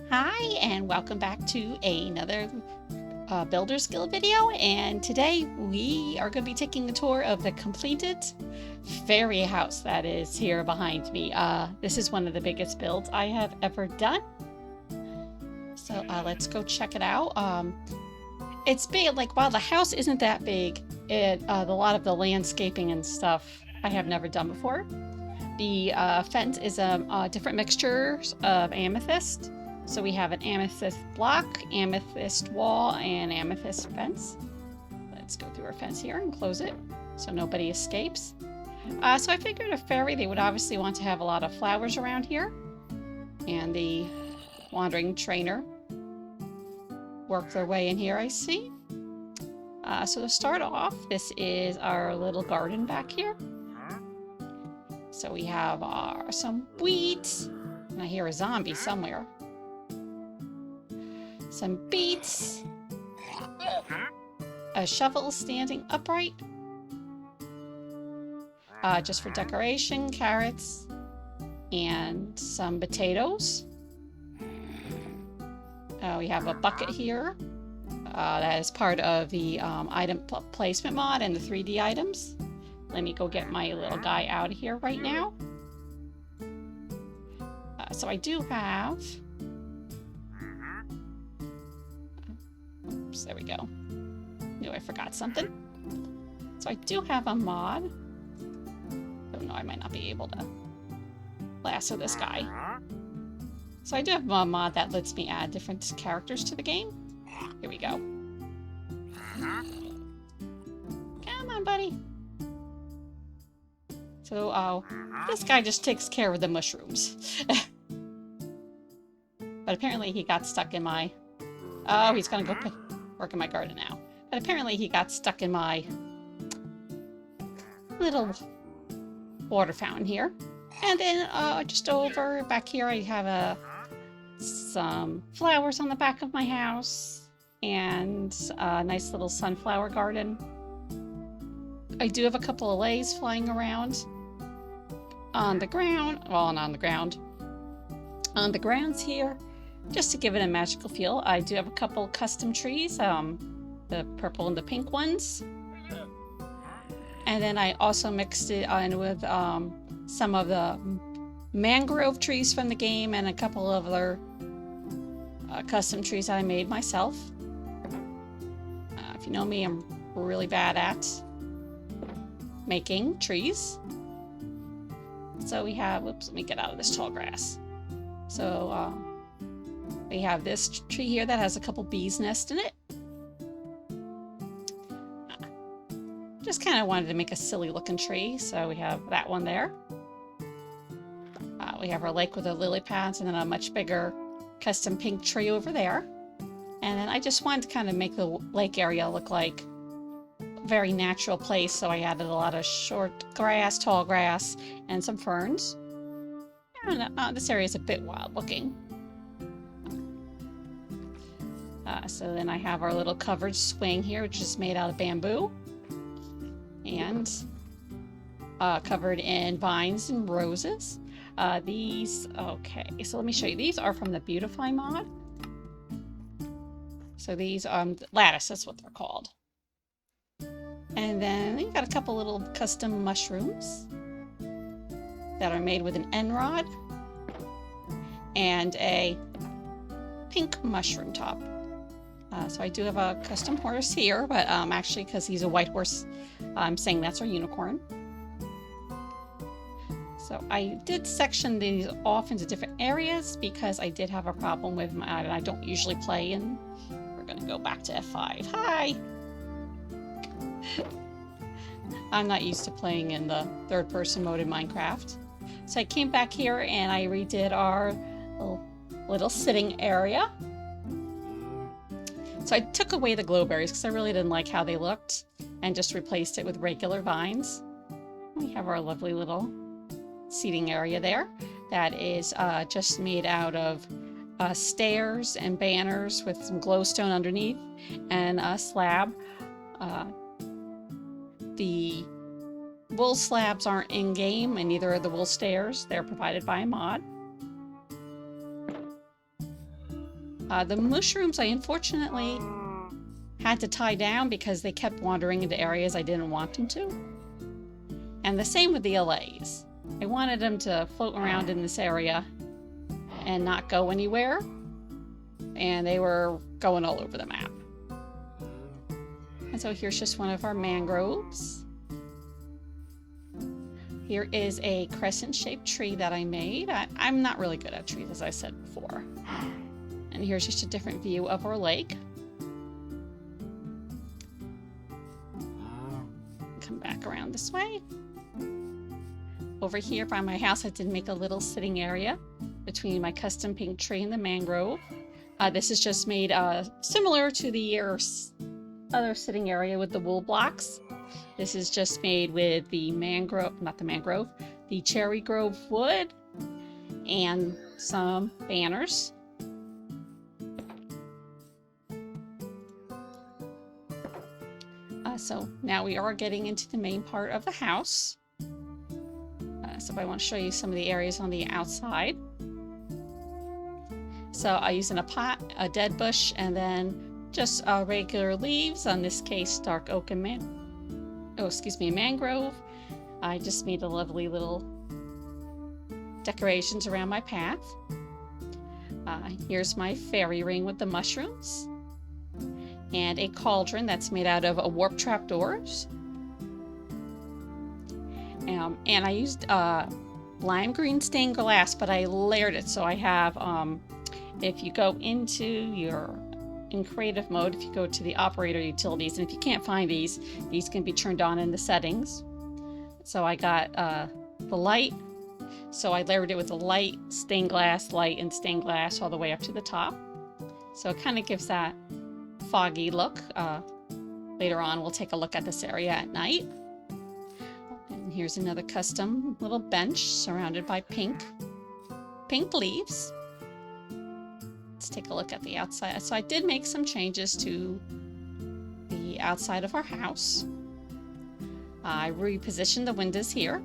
Hi, and welcome back to another Builder's Guild video. And today we are going to be taking a tour of the completed fairy house that is here behind me. This is one of the biggest builds I have ever done. So let's go check it out. It's big, like while the house isn't that big, a lot of the landscaping and stuff I have never done before. The fence is different mixtures of amethyst. So we have an amethyst block, amethyst wall, and amethyst fence. Let's go through our fence here and close it so nobody escapes. So I figured a fairy, they would obviously want to have a lot of flowers around here. And the wandering trainer work their way in here, I see. So to start off, this is our little garden back here. So we have some wheat, and I hear a zombie somewhere. Some beets, a shovel standing upright, just for decoration, carrots, and some potatoes. We have a bucket here that is part of the item placement mod and the 3D items. Let me go get my little guy out of here right now. So I do have... Oops, there we go. Knew I forgot something. So I do have a mod. Don't know, I might not be able to lasso this guy. So I do have a mod that lets me add different characters to the game. Here we go. Come on, buddy. So, this guy just takes care of the mushrooms. But apparently he got stuck in my... Oh, he's gonna go work in my garden now. But apparently he got stuck in my little water fountain here. And then, just over back here, I have some flowers on the back of my house. And a nice little sunflower garden. I do have a couple of lays flying around on the ground, well, not on the ground, on the grounds here, just to give it a magical feel. I do have a couple custom trees, the purple and the pink ones. And then I also mixed it in with some of the mangrove trees from the game and a couple of other custom trees that I made myself. If you know me, I'm really bad at making trees. So we have, whoops, let me get out of this tall grass. So we have this tree here that has a couple bees' nests in it. Just kind of wanted to make a silly looking tree, so we have that one there. We have our lake with the lily pads and then a much bigger custom pink tree over there. And then I just wanted to kind of make the lake area look like very natural place, so I added a lot of short grass, tall grass, and some ferns. And, this area is a bit wild looking. So then I have our little covered swing here, which is made out of bamboo and covered in vines and roses. These, okay, so let me show you. These are from the Beautify mod. So these lattice, that's what they're called. And then you've got a couple little custom mushrooms that are made with an end rod and a pink mushroom top. So I do have a custom horse here, but actually, because he's a white horse, I'm saying that's our unicorn. So I did section these off into different areas because I did have a problem with my, I don't usually play, and we're going to go back to F5. Hi! I'm not used to playing in the third-person mode in Minecraft. So I came back here and I redid our little sitting area. So I took away the glowberries because I really didn't like how they looked and just replaced it with regular vines. We have our lovely little seating area there that is just made out of stairs and banners with some glowstone underneath and a slab. The wool slabs aren't in-game, and neither are the wool stairs. They're provided by a mod. The mushrooms I unfortunately had to tie down because they kept wandering into areas I didn't want them to. And the same with the allays. I wanted them to float around in this area and not go anywhere. And they were going all over the map. And so here's just one of our mangroves. Here is a crescent-shaped tree that I made. I'm not really good at trees, as I said before. And here's just a different view of our lake. Come back around this way. Over here by my house, I did make a little sitting area between my custom pink tree and the mangrove. This is just made similar to the other sitting area with the wool blocks. This is just made with the the cherry grove wood and some banners. So now we are getting into the main part of the house. So I want to show you some of the areas on the outside. So I use in a pot, a dead bush, and then just regular leaves. On this case, dark oak and mangrove. I just made a lovely little decorations around my path. Here's my fairy ring with the mushrooms. And a cauldron that's made out of warp trapdoors. And I used lime green stained glass, but I layered it. So I have, if you go in creative mode, if you go to the operator utilities, and if you can't find these can be turned on in the settings. So I got the light. So I layered it with the light, stained glass, light, and stained glass all the way up to the top. So it kind of gives that foggy look. Later on, we'll take a look at this area at night. And here's another custom little bench surrounded by pink leaves. Let's take a look at the outside. So I did make some changes to the outside of our house. I repositioned the windows here.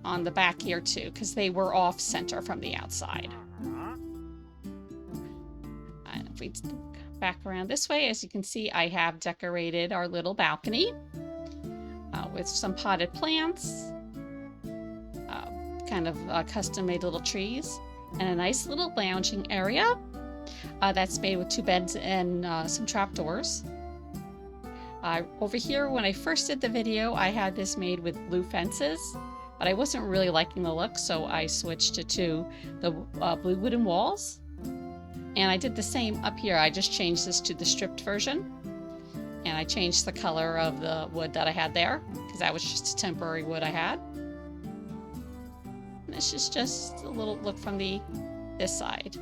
On the back here too, because they were off center from the outside. And if we go back around this way, as you can see, I have decorated our little balcony with some potted plants, kind of custom made little trees, and a nice little lounging area that's made with 2 beds and some trapdoors. Over here, when I first did the video, I had this made with blue fences. But I wasn't really liking the look, so I switched it to the blue wooden walls. And I did the same up here. I just changed this to the stripped version. And I changed the color of the wood that I had there, because that was just a temporary wood I had. And this is just a little look from this side.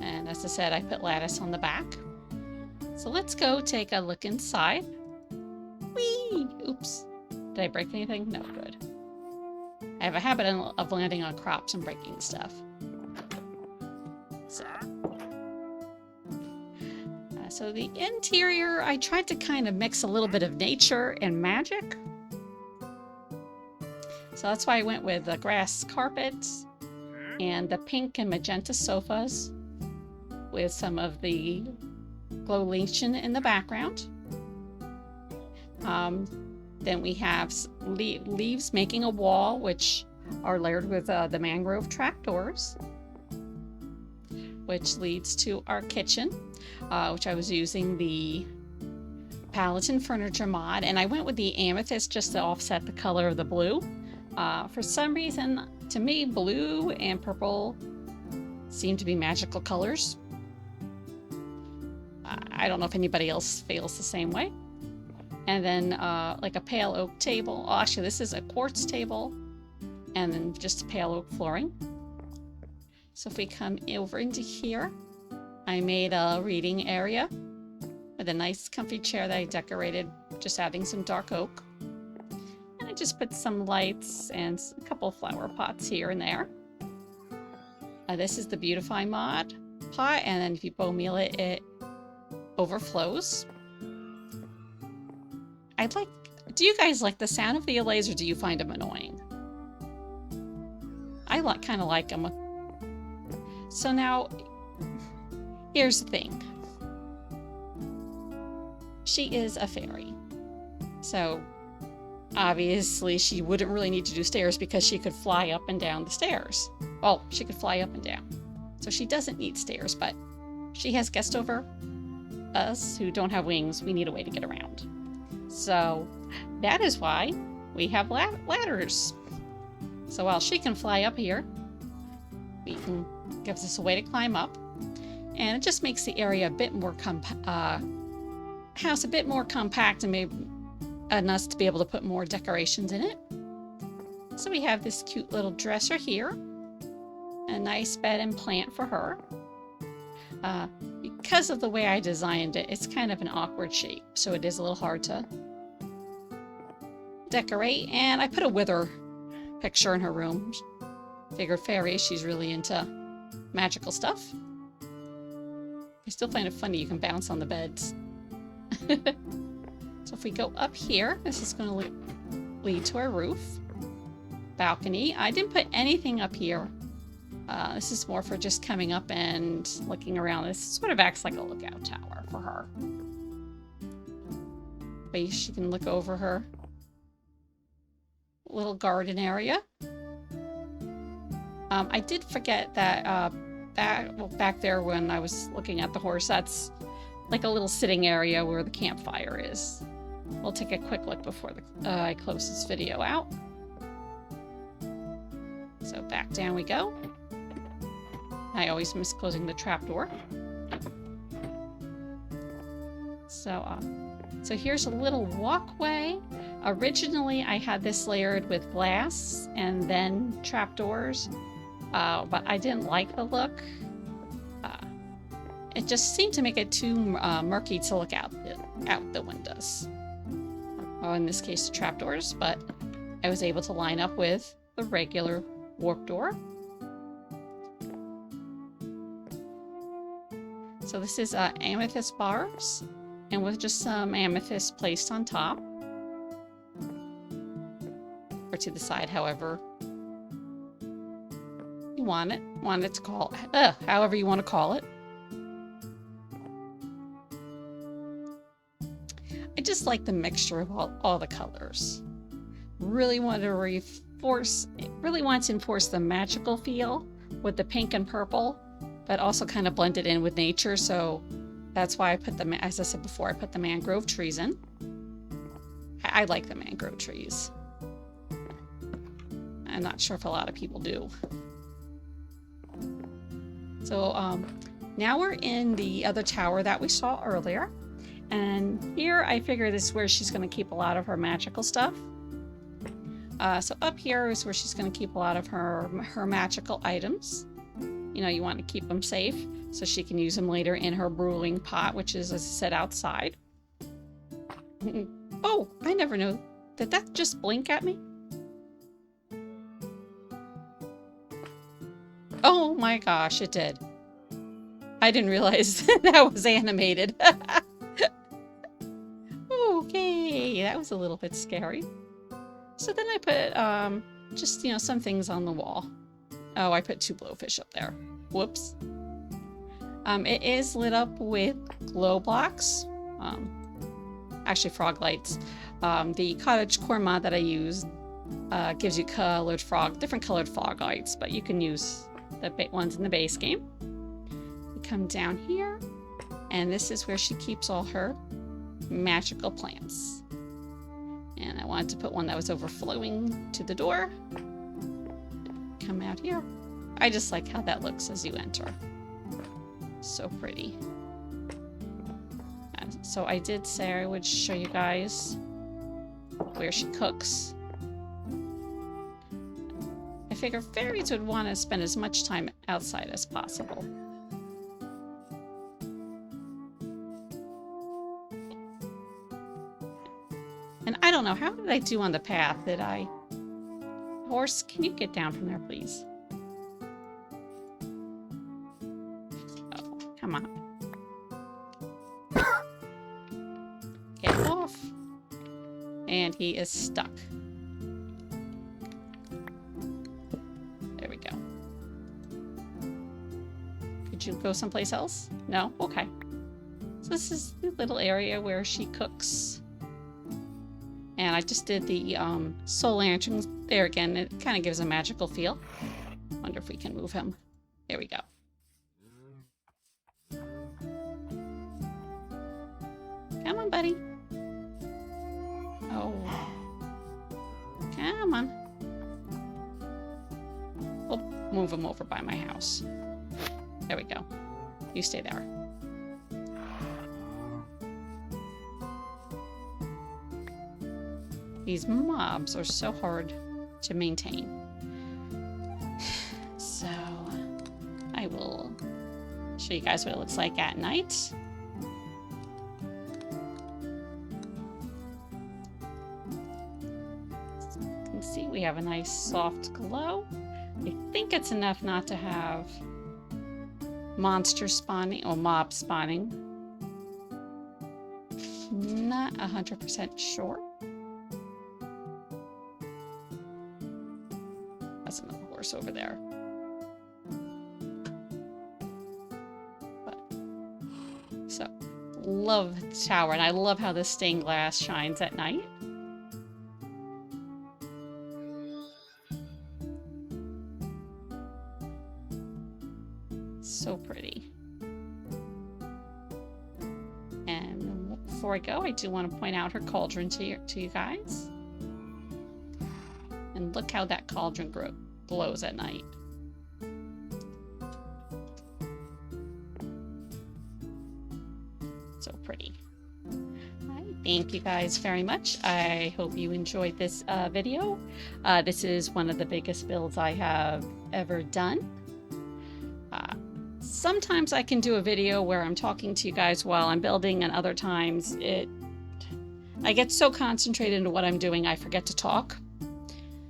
And as I said, I put lattice on the back. So let's go take a look inside. Whee! Oops. Did I break anything? No, good. I have a habit of landing on crops and breaking stuff. So the interior, I tried to kind of mix a little bit of nature and magic. So that's why I went with the grass carpets and the pink and magenta sofas with some of the glowlation in the background. Then we have leaves making a wall, which are layered with the mangrove trapdoors, which leads to our kitchen, which I was using the Paladin Furniture mod, and I went with the amethyst just to offset the color of the blue. For some reason, to me, blue and purple seem to be magical colors. I don't know if anybody else feels the same way. And then like a pale oak table. Oh, actually, this is a quartz table. And then just a pale oak flooring. So if we come over into here, I made a reading area with a nice comfy chair that I decorated, just adding some dark oak. And I just put some lights and a couple flower pots here and there. This is the Beautify mod pot, and then if you bow meal it, it overflows. Do you guys like the sound of the allays, or do you find them annoying? I kind of like them. So now, here's the thing. She is a fairy. So, obviously, she wouldn't really need to do stairs because she could fly up and down the stairs. Well, she could fly up and down. So she doesn't need stairs, but she has guests over. Us who don't have wings, we need a way to get around. So that is why we have ladders. So while she can fly up here, gives us a way to climb up, and it just makes the area a bit more house a bit more compact, and maybe enough to be able to put more decorations in it. So we have this cute little dresser here, a nice bed and plant for her. Because of the way I designed it, it's kind of an awkward shape, so it is a little hard to decorate. And I put a wither picture in her room. Figured fairy, she's really into magical stuff. I still find it funny you can bounce on the beds. So if we go up here, this is going to lead to our roof. Balcony. I didn't put anything up here. This is more for just coming up and looking around. This sort of acts like a lookout tower for her. But she can look over her little garden area. I did forget that back there when I was looking at the horse, that's like a little sitting area where the campfire is. We'll take a quick look before I close this video out. So back down we go. I always miss closing the trapdoor. So here's a little walkway. Originally, I had this layered with glass and then trapdoors, but I didn't like the look. It just seemed to make it too murky to look out the windows. Well, in this case, the trapdoors, but I was able to line up with the regular warp door. So this is amethyst bars, and with just some amethyst placed on top. Or to the side, however you want it. To call however you want to call it. I just like the mixture of all the colors. Really want to enforce the magical feel with the pink and purple, but also kind of blend it in with nature. So that's why I put as I said before, I put the mangrove trees in. I like the mangrove trees. I'm not sure if a lot of people do. So now we're in the other tower that we saw earlier. And here I figure this is where she's going to keep a lot of her magical stuff. So up here is where she's going to keep a lot of her magical items. You know, you want to keep them safe so she can use them later in her brewing pot, which is, as I said, outside. Oh, I never knew. Did that just blink at me? Oh my gosh, it did. I didn't realize that was animated. Okay, that was a little bit scary. So then I put just, some things on the wall. Oh, I put 2 blowfish up there. Whoops. It is lit up with glow blocks. Actually, frog lights. The cottage core mod that I use gives you different colored frog lights, but you can use the big ones in the base game. We come down here, and this is where she keeps all her magical plants. And I wanted to put one that was overflowing to the door. Come out here. I just like how that looks as you enter. So pretty. And so I did say I would show you guys where she cooks. I figure fairies would want to spend as much time outside as possible. And I don't know, how did I do on the path? Horse, can you get down from there, please? Oh, come on. Get off. And he is stuck. There we go. Could you go someplace else? No? Okay. So this is the little area where she cooks. And I just did the soul lanterns there again. It kind of gives a magical feel. Wonder if we can move him. There we go. Come on, buddy. Oh. Come on. We'll move him over by my house. There we go. You stay there. These mobs are so hard to maintain. So I will show you guys what it looks like at night. You can see we have a nice soft glow. I think it's enough not to have monster spawning or mob spawning. Not 100% sure. That's another horse over there. But, so, love the tower, and I love how the stained glass shines at night. So pretty. And before I go, I do want to point out her cauldron to you guys. And look how that cauldron glows at night. So pretty. Thank you guys very much. I hope you enjoyed this video. This is one of the biggest builds I have ever done. Sometimes I can do a video where I'm talking to you guys while I'm building, and other times I get so concentrated into what I'm doing I forget to talk.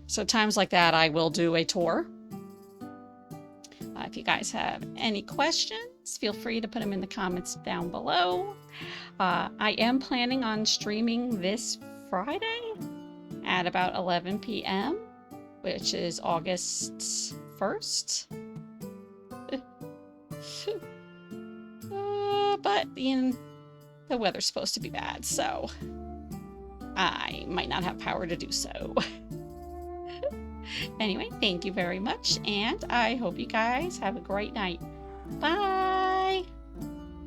So times like that, I will do a tour. If you guys have any questions, feel free to put them in the comments down below. I am planning on streaming this Friday at about 11 p.m., which is August 1st. But the weather's supposed to be bad, so I might not have power to do so. Anyway, thank you very much, and I hope you guys have a great night. Bye!